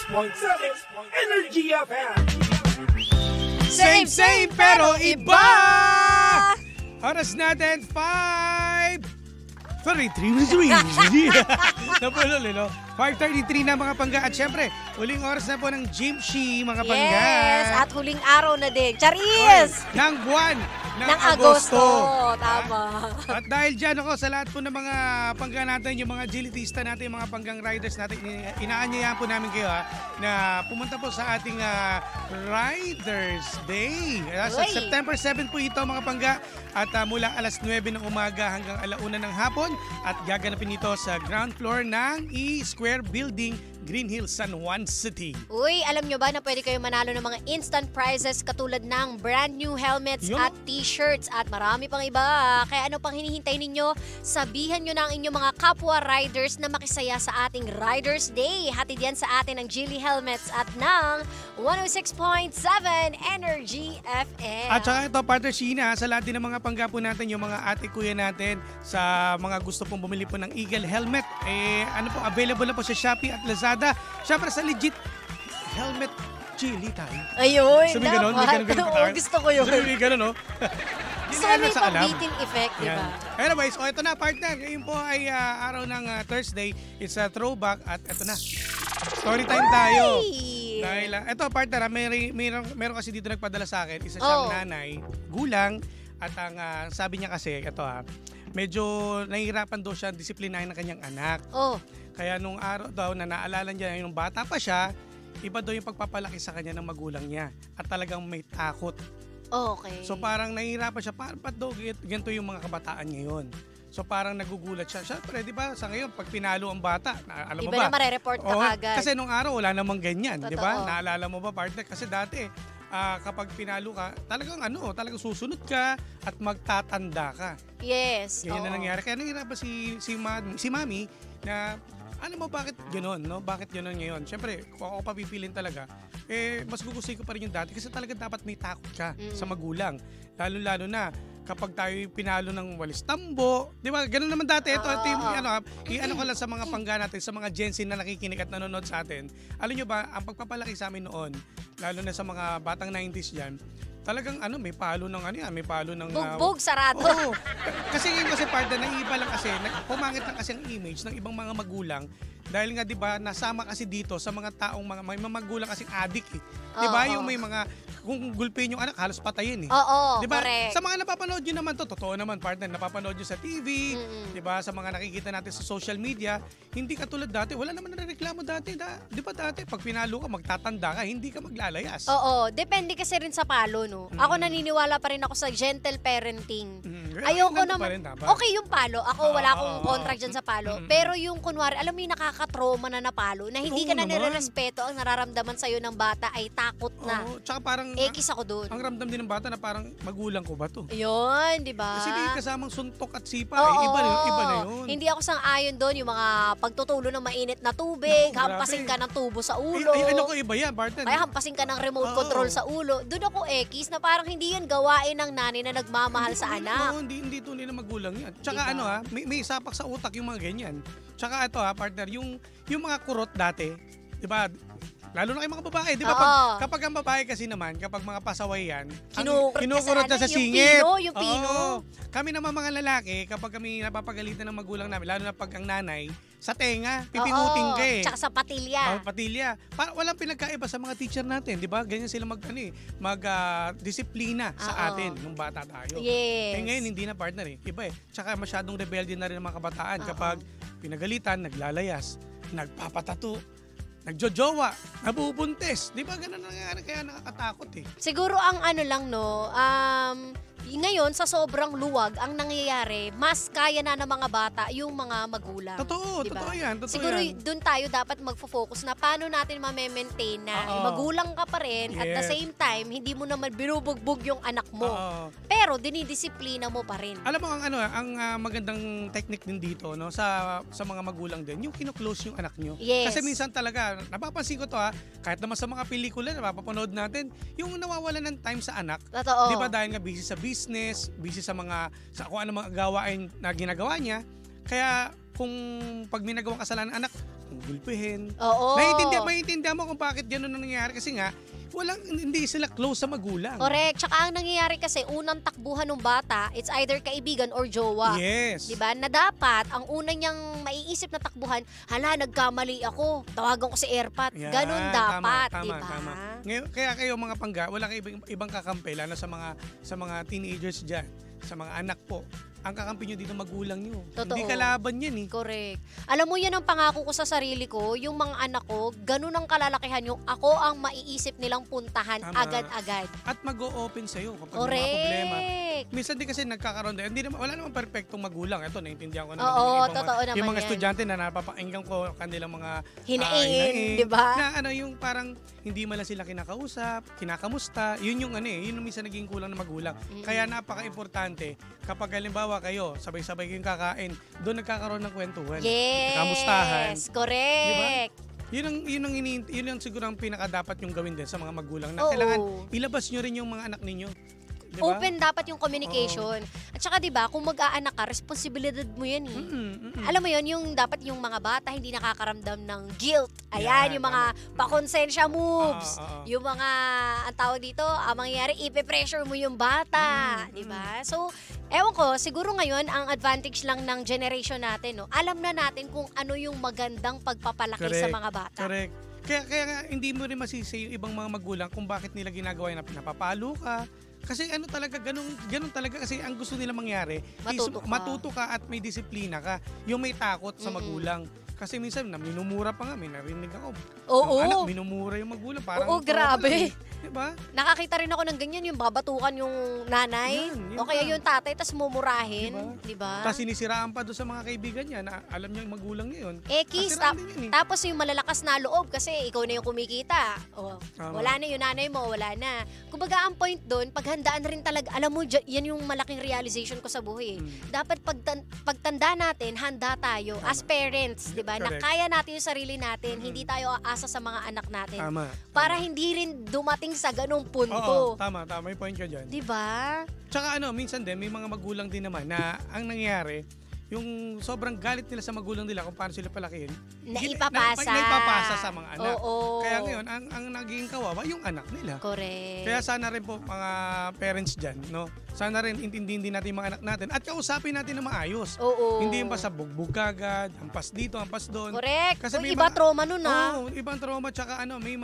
Energy FM. Same pero iba! Oras natin, 5:33. Napulol, no? 5:33 na mga pangga. At syempre, huling oras na po ng Jimshi, mga pangga. Yes, at huling araw na din. Charis! Ng buwan ng Agosto. Tama. At dahil dyan ako, sa lahat po ng mga pangga natin, yung mga agilitista natin, yung mga panggang riders natin, inaanyayahan po namin kayo na pumunta po sa ating Riders Day. Sa September 7 po ito mga pangga. At mula alas 9 ng umaga hanggang alauna ng hapon. At gaganapin ito sa ground floor ng E-Square Building, Green Hills, San Juan City. Uy, alam nyo ba na pwede kayo manalo ng mga instant prizes katulad ng brand new helmets at t-shirts at marami pang iba. Kaya ano pang hinihintay ninyo? Sabihan nyo na ang inyong mga kapwa riders na makisaya sa ating Riders Day. Hatid yan sa atin ng Geely Helmets at ng 106.7 Energy FM. At saka ito, Partner Sheena, sa lahat din ng mga pangga po natin, yung mga ate kuya natin, sa mga gusto pong bumili po ng Eagle Helmet, available na po sa Shopee at Lazada. Siyempre sa legit helmet Geely tayo. Ayun, sabi ganon, Oo, gusto ko yun. Sabi ganon, no? Gusto ko may pang-beating effect, di ba? Anyways, ito na partner. Ngayon po ay araw ng Thursday. It's a throwback at ito na. Story time tayo. Dahil, ito partner, meron kasi dito nagpadala sa akin. Isa siyang nanay, gulang, at ang sabi niya kasi, ito medyo nahihirapan daw siya disiplinahin ng kanyang anak. Kaya nung araw daw na naalala niya yung bata pa siya, iba daw yung pagpapalaki sa kanya ng magulang niya. At talagang may takot. Okay. So parang nahihirapan siya, ba't daw ganito yung mga kabataan ngayon? So parang nagugulat siya. Siyempre, di ba, sa ngayon, pag pinalo ang bata, alam mo ba? Iba na marereport ka agad. Kasi nung araw, wala namang ganyan, di ba? Naalala mo ba, partner? Kasi dati, kapag pinalo ka, talagang susunod ka at magtatanda ka. Yes. Ganyan na nangyari. Kaya nahihirapan si Mami na, mo bakit gano'n, no? Bakit gano'n ngayon? Siyempre, kung ako papipilin talaga, mas gugustuhin ko pa rin yung dati kasi talaga dapat may takot ka sa magulang. Lalo-lalo na kapag tayo pinalo ng walis tambo, di ba? Ganun naman dati. Ito yung ko lang sa mga pangga natin, sa mga Gen Z na nakikinig at nanonood sa atin. Alam nyo ba, ang pagpapalaki sa amin noon, lalo na sa mga batang 90s dyan, talagang may palo ng may palo ng bugbog sarado. Oo. Kasi ngayon kasi partner, naiiba lang kasi, pumangit lang kasi ang image ng ibang mga magulang dahil nga 'di ba nasama kasi dito sa mga taong may magulang kasing addict eh. 'Di ba yung may mga kung gulpin yung anak halos patayin eh. Oo, 'di ba? correct. Sa mga napapanood niyo naman totoo naman partner, napapanood niyo sa TV, 'di ba? Sa mga nakikita natin sa social media, hindi katulad dati, wala naman nareklamo dati, 'di ba dati pag pinalo ka magtatanda ka, hindi ka maglalayas. Oo, depende kasi rin sa palo, no. Ako naniniwala pa rin ako sa gentle parenting. Ayoko naman. Okay yung palo. Ako wala akong contract dyan sa palo. Pero yung kunwari, alam mo yung nakaka-trauma na palo, na hindi ka na nirerespeto, ang nararamdaman sa'yo ng bata ay takot na. Tsaka parang Ekis ako doon. Ang ramdam din ng bata na parang magulang ko ba to? Ayun, di ba? Kasi di kasamang suntok at sipa. Iba na yun. Hindi ako sang-ayon doon yung mga pagtutulo ng mainit na tubig, hampasin ka ng tubo sa ulo. Ano ko iba yan, partner? Kaya hampasin ka ng remote control sa ulo. Doon ako ekis na parang hindi yan gawain ng nanay na nagmamahal sa anak. Hindi tunay na magulang yan. Tsaka may sapak sa utak yung mga ganyan. Tsaka ito partner, yung mga kurot dati, di ba? Lalo na kay mga babae, di ba? Kapag ang babae kasi naman, kapag mga pasaway yan, kinukurot na sa singit. Yung pino. Kami naman mga lalaki, kapag kami napapagalitan ng magulang namin, lalo na pag ang nanay, sa tenga, pipinuting ka eh. Tsaka sa patilya. Patilya. Walang pinagkaiba sa mga teacher natin, di ba? Ganyan sila mag-disiplina sa atin nung bata tayo. Yes. Ngayon, hindi na partner eh. Iba eh. Tsaka masyadong rebelde na rin ang mga kabataan kapag pinagalitan, naglalayas, nagpapatato, nagjojowa, nabubuntis. Di ba ganun nangyayari? Kaya nakakatakot eh. Siguro ang ngayon, sa sobrang luwag, ang nangyayari, mas kaya na ng mga bata yung mga magulang. Totoo, diba? Totoo yan. Siguro doon tayo dapat magfo-focus na paano natin ma-maintain na magulang ka pa rin at the same time, hindi mo naman binubugbog yung anak mo. Pero dinidisiplina mo pa rin. Alam mo ang magandang technique din dito no sa mga magulang din, yung kino-close yung anak nyo. Yes. Kasi minsan talaga, napapansin ko to kahit naman sa mga pelikula na napapanood natin, yung nawawalan ng time sa anak. Totoo. Di ba dahil nga busy sa business, busy sa kung ano mga gawain na ginagawa niya. Kaya kung pag may nagawang kasalanan anak, gulpihin. Oo. Maintindihan mo kung bakit gano'n ang nangyayari kasi nga, hindi sila close sa magulang. Correct. Tsaka ang nangyayari kasi, unang takbuhan ng bata, it's either kaibigan or jowa. Yes. Diba? Na dapat, ang una niyang maiisip na takbuhan, hala, nagkamali ako. Tawagan ko si Airpat. Yan, Ganon dapat, tama, diba? tama. Ngayon, kaya kayo mga pangga, wala kayong ibang kakampi, lalo sa mga teenagers dyan, sa mga anak po. Ang kakampi nyo dito magulang nyo. Totoo. Hindi kalaban yan eh. Correct. Alam mo, yan ang pangako ko sa sarili ko, yung mga anak ko, ganun ang kalalakihan yung ako ang maiisip nilang puntahan Tama. agad-agad. At mag-o-open sa'yo kapag may Correct. mga problema. Minsan din kasi nagkakaroon din. Wala namang perfectong magulang. Ito, naiintindihan ko naman. Oo, totoo naman yung mga yan. estudyante na napapakinggan ko kanilang mga Hinaing, di ba? Na yung parang hindi man lang sila kinakausap, kinakamusta. Yun yung yun yung minsan naging kulang ng magulang. Kaya napaka-importante kapag halimbawa kayo, sabay-sabay kayong kakain, doon nagkakaroon ng kwentuhan. Yes. Kamustahan. Correct. Yun ang siguro ang pinaka-dapat yung gawin din sa mga magulang na Oo. kailangan ilabas nyo rin yung mga anak ninyo. Di ba? Open dapat yung communication. At saka 'di ba, kung mag-aanak ka, responsibilidad mo 'yan eh. Alam mo 'yon, yung dapat yung mga bata hindi nakakaramdam ng guilt. Ayan, Yan, yung mga pakonsensya moves. Oo. Yung mga ang tawag dito, ang mangyayari ipe-pressure mo yung bata, 'di ba? So, ewan ko, siguro ngayon ang advantage lang ng generation natin, no. Alam na natin kung ano yung magandang pagpapalaki sa mga bata. Correct. Kaya nga, hindi mo rin masisi yung ibang mga magulang kung bakit nila ginagawa yun na pinapapalo ka. Kasi talaga, ganun talaga kasi ang gusto nila mangyari Matuto is ka. matuto ka at may disiplina ka. Yung may takot sa magulang. Kasi minsan, minumura pa nga, may narinig ako. Oo. Yung anak, minumura yung magulang. Parang Oo, grabe. Diba? Nakakita rin ako ng ganyan, yung babatukan yung nanay Yan, o kaya yan. yung tatay, tas mumurahin, Diba? di ba? Tapos sinisiraan pa doon sa mga kaibigan niya na alam niya yung magulang niya yun. Kiss, Masiraan din yun eh. tapos yung malalakas na loob kasi ikaw na yung kumikita. O, Tama. wala na yung nanay mo, wala na. Kumbaga ang point doon, paghandaan rin talaga, alam mo, yan yung malaking realization ko sa buhay. Dapat pagtanda natin, handa tayo as parents, di ba? Na Correct. kaya natin yung sarili natin, hindi tayo aasa sa mga anak natin. Tama. Para hindi rin dumating sa ganong punto. Oo, tama. May point ka dyan. Di ba? Tsaka minsan din, may mga magulang din naman na ang nangyayari, yung sobrang galit nila sa magulang nila kung paano sila palakihin. Naipapasa. Naipapasa sa mga anak. Oo. Kaya ngayon, ang naging kawawa, yung anak nila. Correct. Kaya sana rin po mga parents dyan, no? Sana rin intindihin din natin yung mga anak natin at kausapin natin na maayos. Oo. Hindi yung basta bugbog agad, ampas dito, ampas doon. Correct. Kasi may Iba mga- trauma nun Oo, ibang trauma tsaka may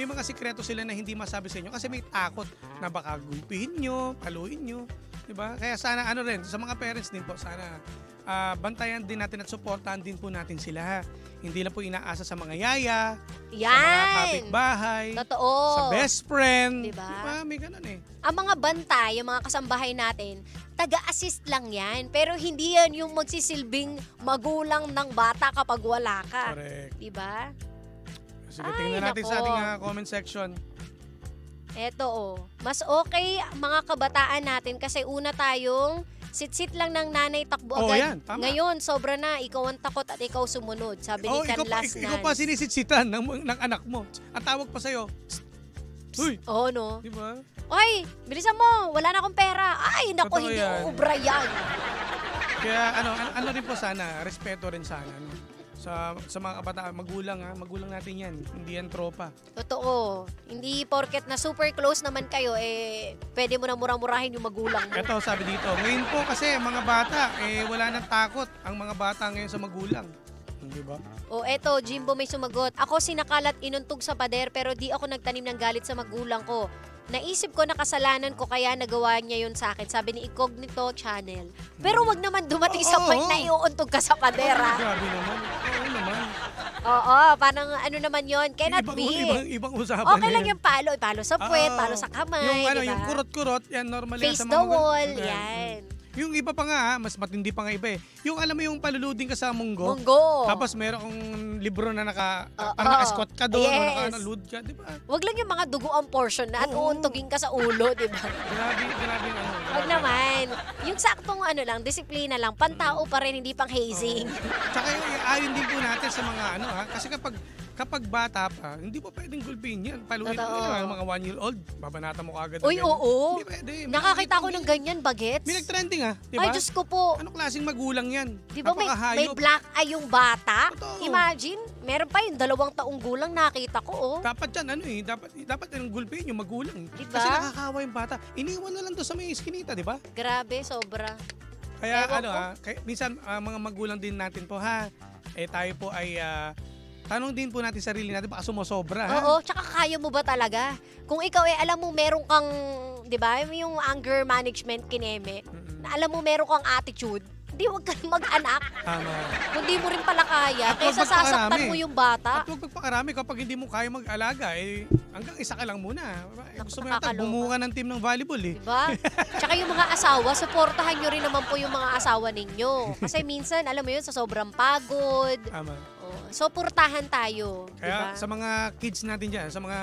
mga sikreto sila na hindi masabi sa inyo kasi may takot na baka gulpihin nyo, paluin nyo, 'di ba? Kaya sana rin sa mga parents din po sana bantayan din natin at suportahan din po natin sila. Hindi lang po inaasa sa mga yaya, sa mga Yan. kapitbahay, Totoo. sa best friend. Diba? May ganun eh. Ang mga bantay, yung mga kasambahay natin, taga-assist lang yan. Pero hindi yan yung magsisilbing magulang ng bata kapag wala ka. Correct. Diba? Sige, Ay, tingnan natin nako. sa ating comment section. Eto mas okay mga kabataan natin kasi una tayong sit-sit lang ng nanay takbo Oo, agad. yan, tama. Ngayon, sobra na. Ikaw ang takot at ikaw sumunod. Sabi ni Canlas ikaw pa sinisitsitan ng anak mo. Ang tawag pa sa'yo, uy, Oo, no? di ba? Oy, bilisan mo. Wala na akong pera. Ay, nako, Totoo hindi yan. uubra yan. Kaya ano rin po sana, respeto rin sana. No? Sa mga kabataan, magulang natin yan. Hindi yan tropa. Totoo. Hindi porket na super close naman kayo, pwede mo na murah-murahin yung magulang mo. Ito, sabi dito, ngayon po kasi mga bata, wala nang takot ang mga bata ngayon sa magulang. Di ba? O eto, Jimbo may sumagot. Ako sinakalat inuntog sa pader pero di ako nagtanim ng galit sa magulang ko. Naisip ko na kasalanan ko kaya nagawa niya yun sa akin. Sabi ni Incognito Channel. Pero wag naman dumating sa Oo. point na iuuntog ka sa pader, ha? Grabe naman. Oo naman. Oo, parang ano naman yun. Cannot be. Ibang usapan Okay na lang yan. yung palo. Palo sa puwet, Oo. palo sa kamay, Yung, diba? yung kurot-kurot, yan normal yan Face sa the mga wall, ganun. yan. Yung iba pa nga, mas matindi pa nga iba eh. Yung alam mo yung paluluding ka sa munggo. Munggo. Tapos meron kong libro na Oo. naka-squat ka doon, Yes. o naka-load ka, di ba? Wag lang yung mga dugo ang portion na at Oo. uuntugin ka sa ulo, di ba? Grabe yung Wag naman. natin. Yung saktong disiplina lang, pantao pa rin, hindi pang hazing. Tsaka ayon din po natin sa mga kasi kapag bata pa, hindi po pwedeng gulpin yan. Paluin mo mga 1 year old, babanata mo kagad. Uy, oo. Hindi pwede. Nakakita ko ng ganyan, bagets. May nag-trending diba? Ay, Diyos ko po. Anong klaseng magulang yan? Di ba may black eye yung bata? Totoo. Imagine, meron pa yung 2 taong gulang nakita ko, Dapat yan, dapat yung gulpin yung magulang. Diba? Kasi nakakawa yung bata. Iniwan na lang to sa may iskinita, di ba? Grabe, sobra. Kaya minsan mga magulang din natin po tayo po ay tanong din po natin sarili natin baka sumosobra. Oo, tsaka kaya mo ba talaga? Kung ikaw alam mo meron kang, 'di ba, yung anger management kineme, na alam mo meron kang attitude, hindi wag ka mag-anak. Tama. Kung di mo rin pala kaya, kaysa sasaktan mo yung bata. At huwag magpakarami kapag hindi mo kaya mag-alaga, hanggang isa ka lang muna. Gusto mo yata bumuka ng team ng volleyball Diba? Tsaka yung mga asawa, supportahan nyo rin naman po yung mga asawa ninyo. Kasi minsan, alam mo yun, sa sobrang pagod. Tama. Suportahan tayo. Kaya diba? sa mga kids natin dyan, sa mga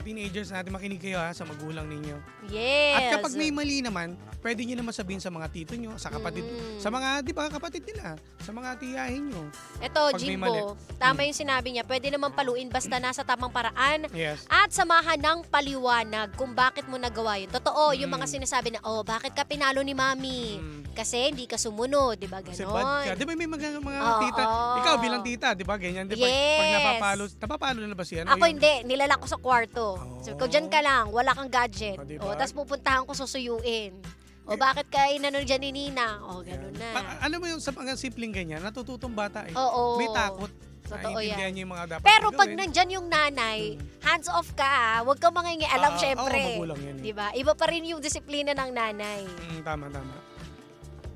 teenagers natin, makinig kayo sa magulang ninyo. Yes. At kapag may mali naman, pwede nyo naman sabihin sa mga tito nyo, sa kapatid, sa mga, di ba, kapatid nila, sa mga tiyahin nyo. Ito, Jimbo, tama yung sinabi niya, pwede naman paluin basta nasa tamang paraan. Yes. At samahan ng paliwanag kung bakit mo nagawa yun. Totoo, yung mga sinasabi na, bakit ka pinalo ni mami? Kasi hindi ka sumunod, di ba, Kasi ganon? bad ka. Di ba may mga tita, ikaw bilang tita, di ba, ganyan. Di ba, pag napapalo na ba siya? Ako hindi, nilalak ko sa kwarto. So, ikaw dyan ka lang, wala kang gadget. Diba? Tapos pupuntahan ko susuyuin. Bakit ka inanon dyan ni Nina? Ganun na. Alam mo yung sa mga simpleng ganyan, natututong bata Oo. May takot. Totoo Naiintindihan yan. niya yung mga dapat Pero pag gawin. nandyan yung nanay, hands off ka, huwag kang mangingialam syempre. magulang yan. Diba? Iba pa rin yung disiplina ng nanay. Tama.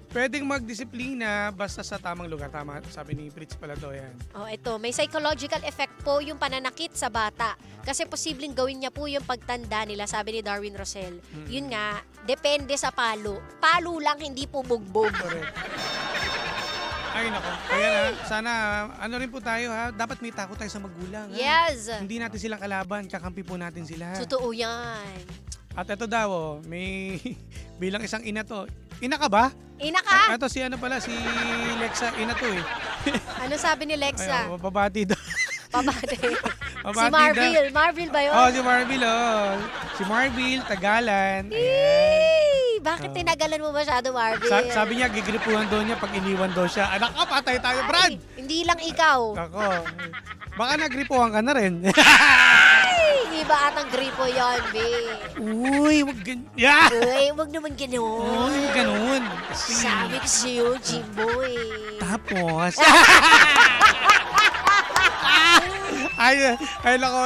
Pwedeng magdisiplina basta sa tamang lugar. Tama, sabi ni Fritz pala to, yan. Ito, may psychological effect po yung pananakit sa bata. Kasi posibleng gawin niya po yung pagtanda nila, sabi ni Darwin Rosell. Yun nga, depende sa palo. Palo lang, hindi po bugbog. Correct. Ay, nako. Kaya sana, rin po tayo dapat may takot tayo sa magulang. Yes. Hindi natin silang kalaban, kakampi po natin sila. Totoo yan. At ito daw, may bilang isang ina to. Ina ka ba? Ina ka? Ito si si Lexa, ina to Ano sabi ni Lexa? Ay, pabati daw. Pabati. Pabati Si Marvil. Marvil ba yun? Si Marvil, Si Marvil, Tagalan. Bakit tinagalan mo masyado, Marvil? Sabi niya, gigripuhan daw niya pag iniwan daw siya. Anak ka, patay tayo, Brad! Hindi lang ikaw. Ako. Baka nagripuhan ka na rin. Iba atang gripo yan, be. Uy, wag ganun. Yeah! Uy, wag naman ganun. Uy, ganun. Sabi ko sa'yo, Jimbo Tapos, ay nako,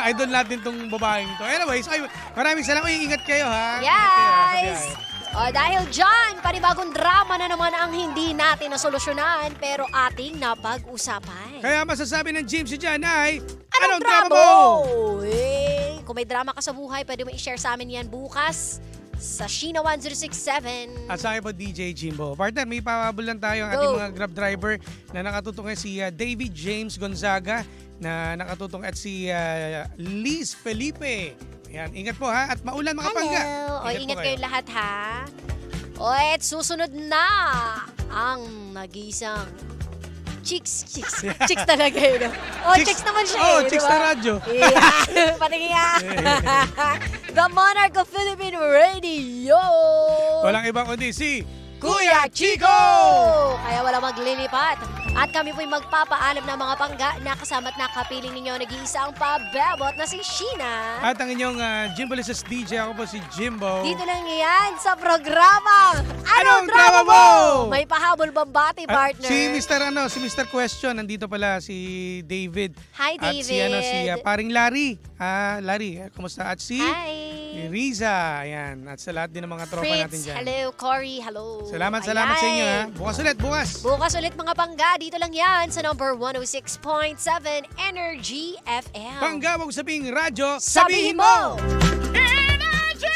idol natin tong babaeng to. Anyways, maraming salamat. Ingat kayo Yes! Dahil dyan, panibagong drama na naman ang hindi natin nasolusyonan pero ating napag-usapan. Kaya masasabi ng James dyan ay, Anong drama mo? Kung may drama ka sa buhay, pwede mo i-share sa amin yan bukas sa Sheena 1067. At sa akin po, DJ Jimbo. Partner, may pababol lang tayo ang ating mga Grab driver na nakatutong si David James Gonzaga na nakatutong at si Liz Felipe. Ayan, ingat po at maulan mga pangga. Ingat kayo lahat at susunod na ang nag-iisang Chicks talaga yun. Chicks naman siya Chicks na radyo. Yeah. Patingin nga. The Monarch of Philippine Radio. Walang ibang kundi si Kuya Chico! Kaya wala maglilipat. At kami po'y magpapaalam ng mga pangga na kasama't nakapiling ninyo nag-iisang pabebot na si Sheena. At ang inyong Jimbolistas DJ, ako po si Jimbo. Dito lang yan sa programa Anong Drama Mo? May pahabol bambati, partner. Si Mr. Question, nandito pala si David. Hi, David. At si Paring Larry. Larry, kumusta? At si Riza. Ayan. At sa lahat din ng mga tropa Fritz, natin dyan. hello. Cory, hello. Salamat sa inyo. Bukas ulit. Bukas ulit mga pangga. Dito lang yan sa number 106.7 Energy FM. Pangga, wag sabihing radyo. Sabihin mo! Energy!